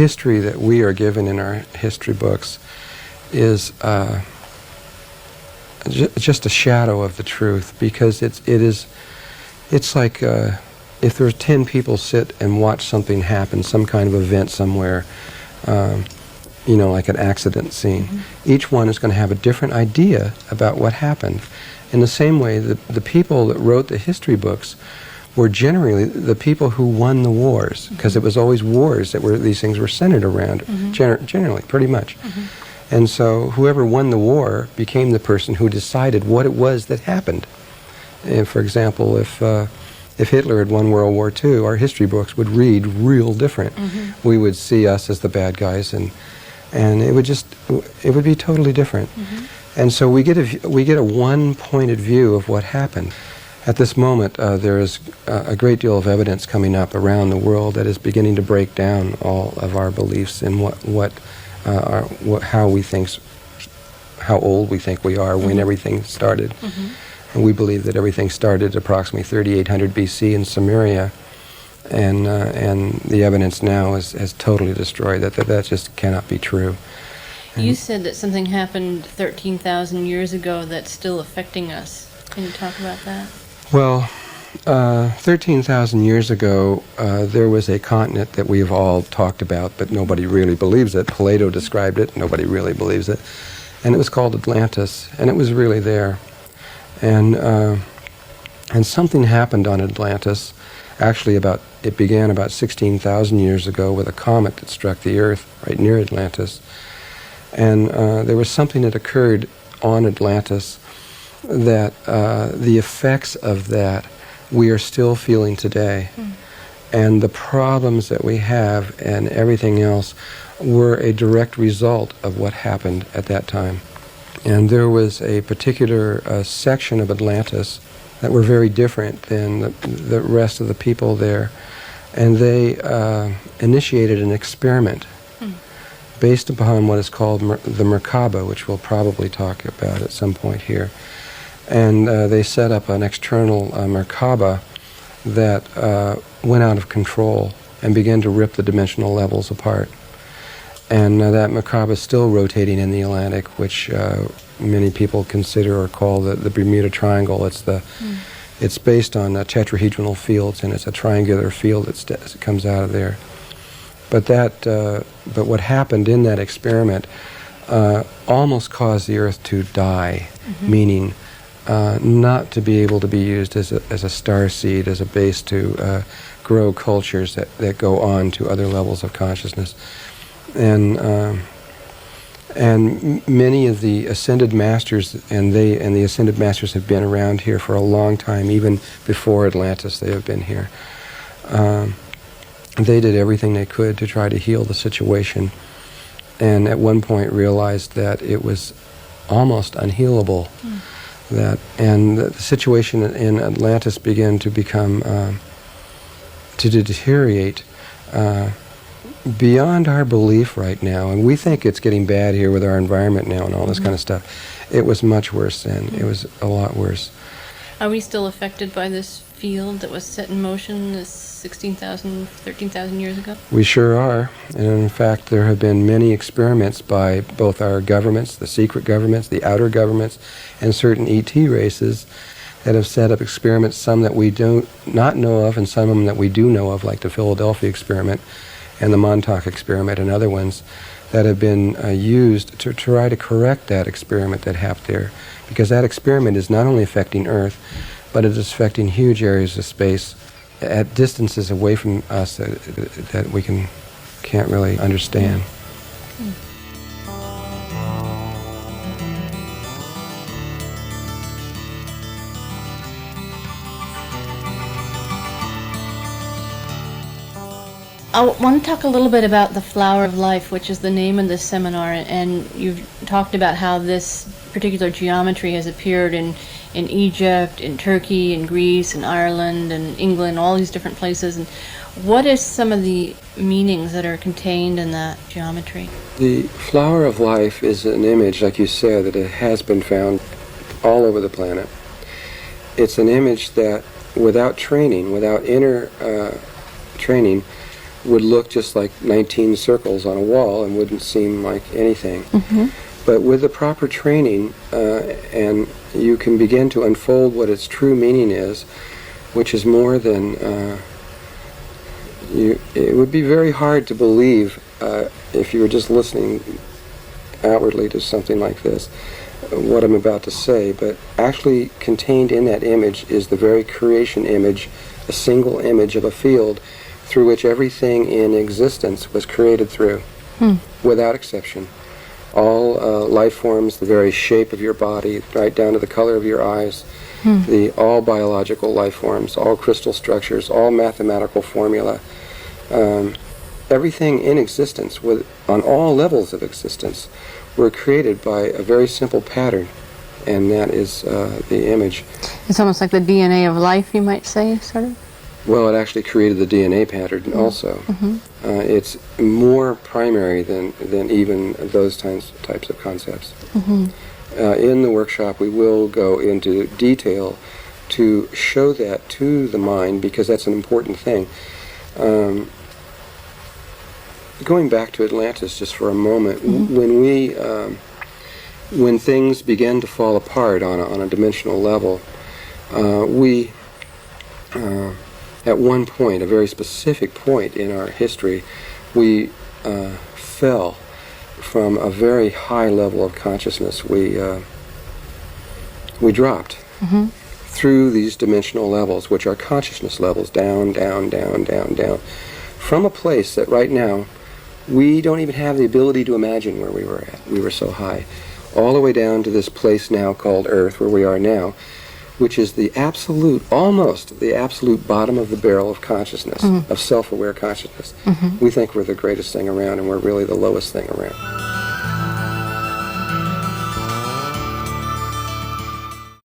history that we are given in our history books is just a shadow of the truth, because it's like if there are 10 people sit and watch something happen, some kind of event somewhere, like an accident scene, each one is going to have a different idea about what happened. In the same way, the people that wrote the history books were generally the people who won the wars, because it was always wars that these things were centered around, generally, pretty much. And so whoever won the war became the person who decided what it was that happened. And for example, if Hitler had won World War II, our history books would read real different. We would see us as the bad guys, and it would be totally different. And so we get a one-pointed view of what happened. At this moment, there is a great deal of evidence coming up around the world that is beginning to break down all of our beliefs in how old we think we are, when everything started. And we believe that everything started approximately 3800 BC in Samaria, and the evidence now has totally destroyed that. That just cannot be true. And you said that something happened 13,000 years ago that's still affecting us. Can you talk about that? Well, 13,000 years ago, there was a continent that we have all talked about, but nobody really believes it. Plato described it. Nobody really believes it. And it was called Atlantis, and it was really there. And something happened on Atlantis. Actually, it began about 16,000 years ago with a comet that struck the Earth right near Atlantis. And there was something that occurred on Atlantis that the effects of that we are still feeling today. And the problems that we have and everything else were a direct result of what happened at that time. And there was a particular section of Atlantis that were very different than the rest of the people there. And they initiated an experiment based upon what is called the Merkaba, which we'll probably talk about at some point here. And they set up an external Merkaba that went out of control and began to rip the dimensional levels apart. And that Merkaba is still rotating in the Atlantic, which many people consider or call the Bermuda Triangle. It's based on tetrahedral fields, and it's a triangular field that comes out of there. But what happened in that experiment almost caused the Earth to die, meaning not to be able to be used as a star seed, as a base to grow cultures that go on to other levels of consciousness. And many of the ascended masters, and the ascended masters have been around here for a long time, even before Atlantis they have been here. They did everything they could to try to heal the situation, and at one point realized that it was almost unhealable. And the situation in Atlantis began to become to deteriorate beyond our belief right now. And we think it's getting bad here with our environment now and all this kind of stuff. It was much worse then. It was a lot worse. Are we still affected by this field that was set in motion 13,000 years ago? We sure are. And in fact, there have been many experiments by both our governments, the secret governments, the outer governments, and certain ET races that have set up experiments, some that we do not know of and some of them that we do know of, like the Philadelphia experiment and the Montauk experiment and other ones that have been used to try to correct that experiment that happened there. Because that experiment is not only affecting Earth, but it is affecting huge areas of space at distances away from us that we can't really understand. I want to talk a little bit about the Flower of Life, which is the name of this seminar, and you've talked about how this particular geometry has appeared in Egypt, in Turkey, in Greece, in Ireland, and England, all these different places. And what is some of the meanings that are contained in that geometry? The Flower of Life is an image, like you said, that it has been found all over the planet. It's an image that, without training, without inner training, would look just like 19 circles on a wall and wouldn't seem like anything. But with the proper training, and you can begin to unfold what its true meaning is, which is more than it would be very hard to believe if you were just listening outwardly to something like this, what I'm about to say, but actually contained in that image is the very creation image, a single image of a field through which everything in existence was created through, without exception. All life forms, the very shape of your body, right down to the color of your eyes, all biological life forms, all crystal structures, all mathematical formula, everything in existence, on all levels of existence, were created by a very simple pattern, and that is the image. It's almost like the DNA of life, you might say, sort of? Well, it actually created the DNA pattern also. It's more primary than even those types of concepts. In the workshop, we will go into detail to show that to the mind, because that's an important thing. Going back to Atlantis just for a moment, when things began to fall apart on a dimensional level, we at one point, a very specific point in our history, we fell from a very high level of consciousness. We dropped through these dimensional levels, which are consciousness levels, down, down, down, down, down, from a place that right now we don't even have the ability to imagine where we were at. We were so high. All the way down to this place now called Earth, where we are now, which is the absolute, almost the absolute bottom of the barrel of consciousness, of self-aware consciousness. We think we're the greatest thing around, and we're really the lowest thing around.